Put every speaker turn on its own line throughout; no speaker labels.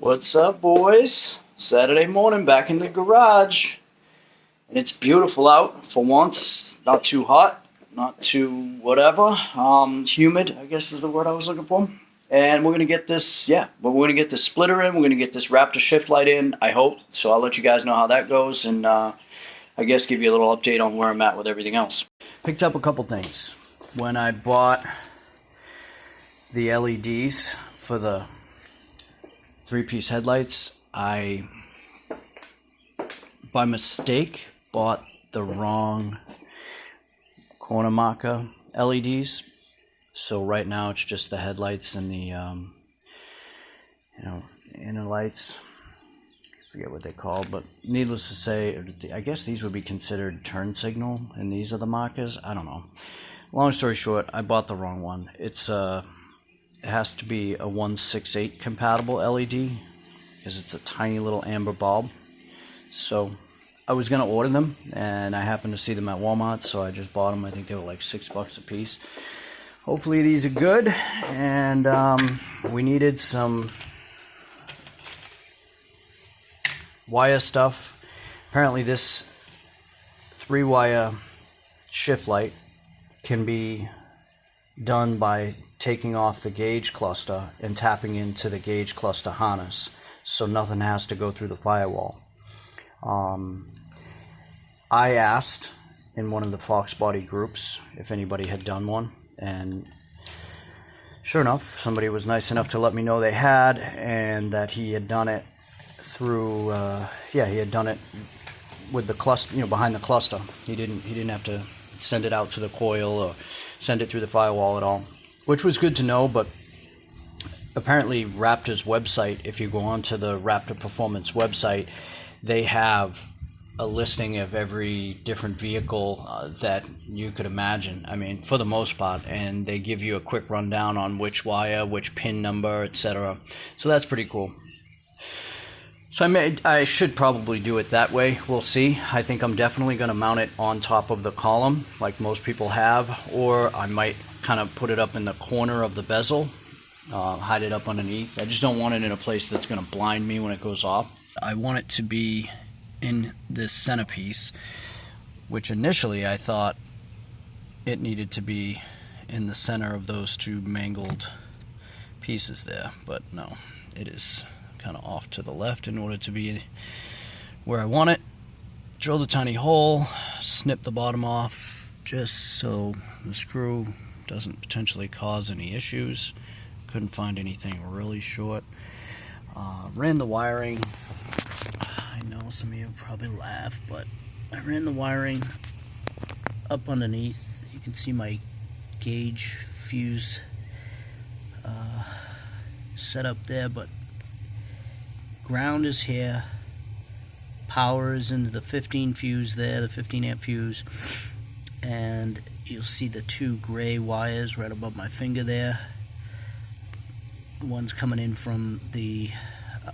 What's up, boys? Saturday morning, back in the garage. And it's beautiful out for once. Not too hot, not too whatever. Humid, I guess is the word I was looking for. And we're going to get this, we're going to get this splitter in. We're going to get this Raptor shift light in, I hope. So I'll let you guys know how that goes and I guess give you a little update on where I'm at with everything else. Picked up a couple things. When I bought the LEDs for the three-piece headlights, I, by mistake, bought the wrong corner marker LEDs. So right now it's just the headlights and the, inner lights. I forget what they call, but needless to say, I guess these would be considered turn signal, and these are the markers. I don't know. Long story short, I bought the wrong one. It's it has to be a 168 compatible LED because it's a tiny little amber bulb. So I was gonna order them, and I happened to see them at Walmart, so I just bought them. I think they were like $6 a piece. Hopefully these are good. And we needed some wire stuff. Apparently this 3-wire shift light can be done by taking off the gauge cluster and tapping into the gauge cluster harness, so nothing has to go through the firewall. I asked in one of the Fox Body groups if anybody had done one, and sure enough, somebody was nice enough to let me know they had, and that he had done it through he had done it with the cluster, behind the cluster. He didn't have to send it out to the coil or send it through the firewall at all, which was good to know. But apparently Raptor's website, if you go onto the Raptor Performance website, they have a listing of every different vehicle that you could imagine. I mean, for the most part, and they give you a quick rundown on which wire, which pin number, etc. So that's pretty cool. So I should probably do it that way. We'll see. I think I'm definitely going to mount it on top of the column like most people have, or I might kind of put it up in the corner of the bezel, hide it up underneath. I just don't want it in a place that's going to blind me when it goes off. I want it to be in this centerpiece, which initially I thought it needed to be in the center of those two mangled pieces there, but no, it is kind of off to the left in order to be where I want it. Drill the tiny hole, snip the bottom off just so the screw doesn't potentially cause any issues. Couldn't find anything really short. Ran the wiring. I know some of you probably laugh, but I ran the wiring up underneath. You can see my gauge fuse set up there, but ground is here, power is into the 15 fuse there, the 15 amp fuse, and you'll see the two gray wires right above my finger there. One's coming in from the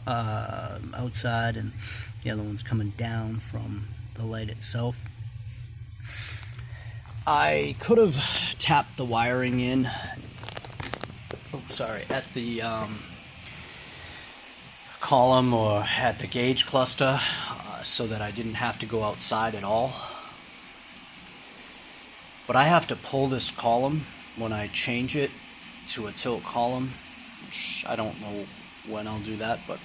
outside, and the other one's coming down from the light itself. I could have tapped the wiring in, at the column or at the gauge cluster, so that I didn't have to go outside at all. But I have to pull this column when I change it to a tilt column, which I don't know when I'll do that, but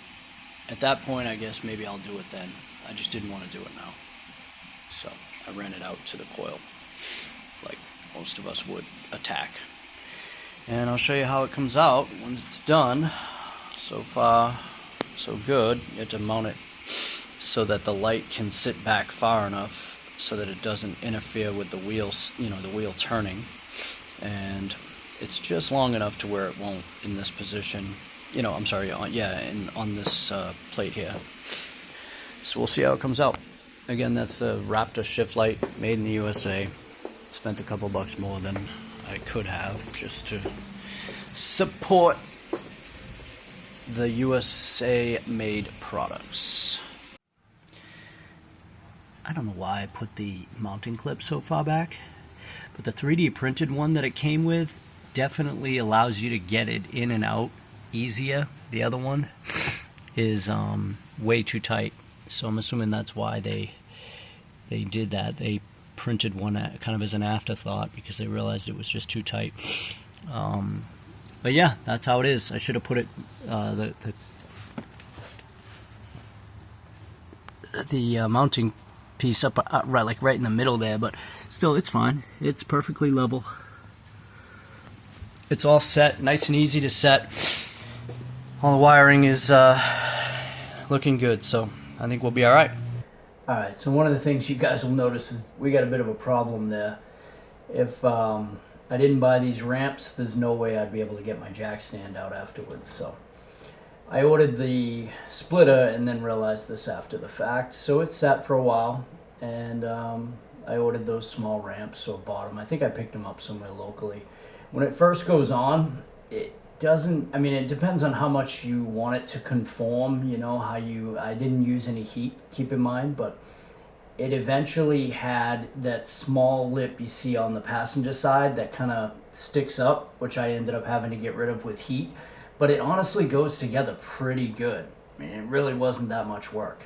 at that point I guess maybe I'll do it then. I just didn't want to do it now. So I ran it out to the coil like most of us would attack. And I'll show you how it comes out when it's done. So far so good. You have to mount it so that the light can sit back far enough so that it doesn't interfere with the wheels, the wheel turning. And it's just long enough to where it won't in this position. On this plate here. So we'll see how it comes out. Again, that's the Raptor shift light, made in the USA. Spent a couple bucks more than I could have just to support the USA made products. I don't know why I put the mounting clip so far back, but the 3D printed one that it came with definitely allows you to get it in and out easier. The other one, is way too tight. So I'm assuming that's why they did that. They printed one kind of as an afterthought because they realized it was just too tight. But yeah, that's how it is. I should have put it the mounting piece up right in the middle there, but still, it's fine. It's perfectly level. It's all set, nice and easy to set. All the wiring is looking good, so I think we'll be all right. All right, so one of the things you guys will notice is we got a bit of a problem there. If I didn't buy these ramps, there's no way I'd be able to get my jack stand out afterwards. So I ordered the splitter and then realized this after the fact. So it sat for a while, and I ordered those small ramps or bought them. I think I picked them up somewhere locally. When it first goes on, it doesn't, I mean, it depends on how much you want it to conform, you know, I didn't use any heat, keep in mind, but it eventually had that small lip you see on the passenger side that kind of sticks up, which I ended up having to get rid of with heat, but it honestly goes together pretty good. I mean, it really wasn't that much work.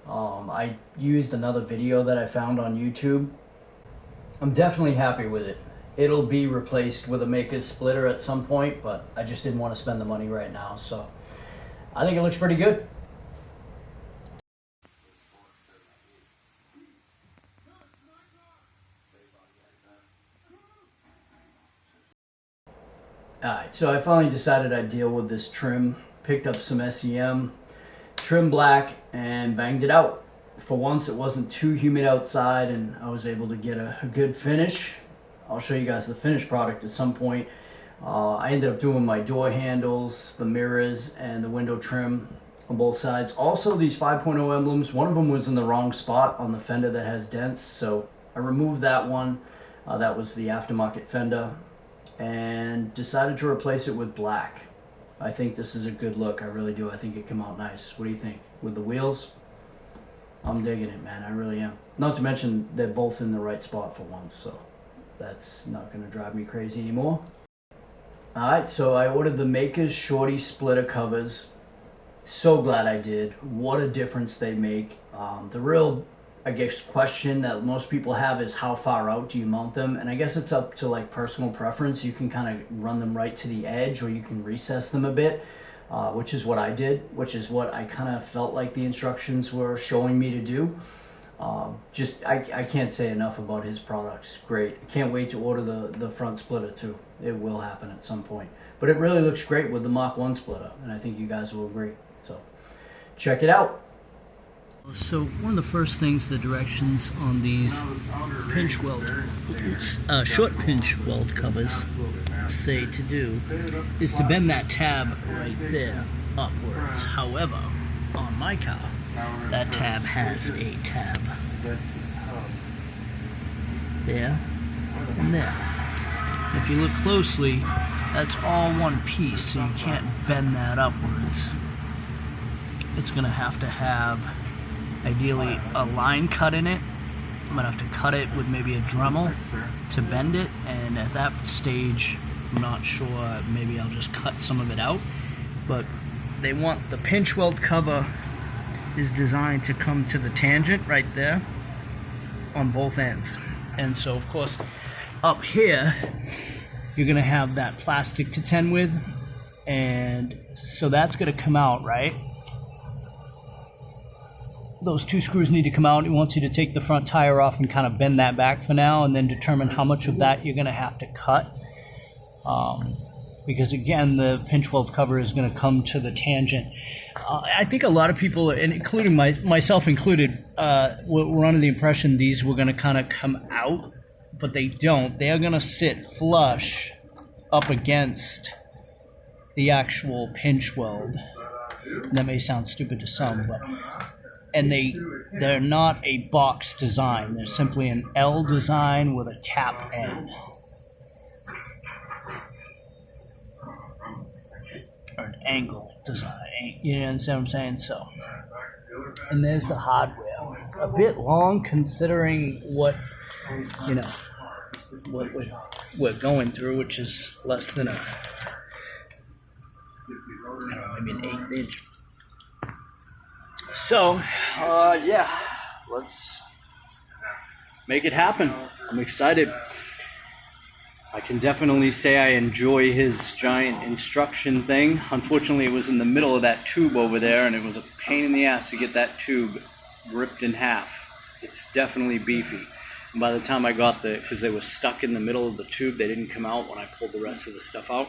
I used another video that I found on YouTube. I'm definitely happy with it. It'll be replaced with a Maker's splitter at some point, but I just didn't want to spend the money right now, so I think it looks pretty good. Alright, so I finally decided I'd deal with this trim. Picked up some SEM, trim black, and banged it out. For once, it wasn't too humid outside, and I was able to get a good finish. I'll show you guys the finished product at some point. I ended up doing my door handles, the mirrors, and the window trim on both sides. Also, these 5.0 emblems, one of them was in the wrong spot on the fender that has dents, so I removed that one. That was the aftermarket fender, and decided to replace it with black. I think this is a good look. I really do. I think it came out nice. What do you think? With the wheels? I'm digging it, man. I really am. Not to mention, they're both in the right spot for once, so that's not going to drive me crazy anymore. Alright, so I ordered the Maker's Shorty splitter covers. So glad I did. What a difference they make. The real, I guess, question that most people have is how far out do you mount them? And I guess it's up to like personal preference. You can kind of run them right to the edge, or you can recess them a bit, which is what I did, which is what I kind of felt like the instructions were showing me to do. I can't say enough about his products. Great. I can't wait to order the front splitter too. It will happen at some point. But it really looks great with the Mach 1 splitter, and I think you guys will agree. So check it out. So one of the first things, the directions on these pinch weld, short pinch weld covers say to do is to bend that tab right there upwards. However, on my car, that tab has a tab there and there. If you look closely, that's all one piece, so you can't bend that upwards. It's going to have ideally a line cut in it. I'm going to have to cut it with maybe a Dremel to bend it, and at that stage, I'm not sure, maybe I'll just cut some of it out. But they want the pinch weld cover is designed to come to the tangent right there on both ends. And so, of course, up here, you're going to have that plastic to tend with, and so that's going to come out, right? Those two screws need to come out. He wants you to take the front tire off and kind of bend that back for now, and then determine how much of that you're going to have to cut. Because again, the pinch weld cover is going to come to the tangent. I think a lot of people, and including myself included, were under the impression these were going to kind of come out, but they don't. They are going to sit flush up against the actual pinch weld. That may sound stupid to some, but they're not a box design. They're simply an L design with a cap end. Or an angle design. You understand what I'm saying? So, and there's the hardware. A bit long considering what, you know, what we're going through, which is less than maybe an 1/8 inch So, yeah, let's make it happen. I'm excited. I can definitely say I enjoy his giant instruction thing. Unfortunately, it was in the middle of that tube over there, and it was a pain in the ass to get that tube ripped in half. It's definitely beefy. And by the time I got because they were stuck in the middle of the tube, they didn't come out when I pulled the rest of the stuff out.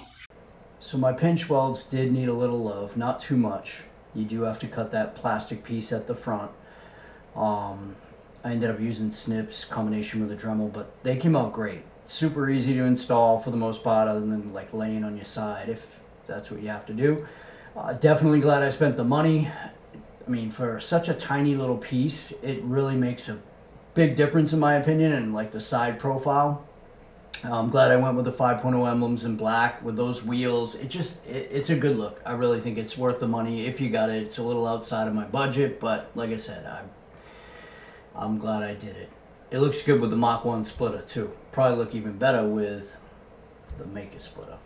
So my pinch welds did need a little love, not too much. You do have to cut that plastic piece at the front. I ended up using snips combination with a Dremel, but they came out great. Super easy to install for the most part, other than like laying on your side if that's what you have to do. Definitely glad I spent the money. I mean, for such a tiny little piece, it really makes a big difference in my opinion, and like the side profile. I'm glad I went with the 5.0 emblems in black with those wheels. It's a good look. I really think it's worth the money if you got it. It's a little outside of my budget, but like I said, I'm glad I did it. It looks good with the Mach 1 splitter too. Probably look even better with the Maker splitter.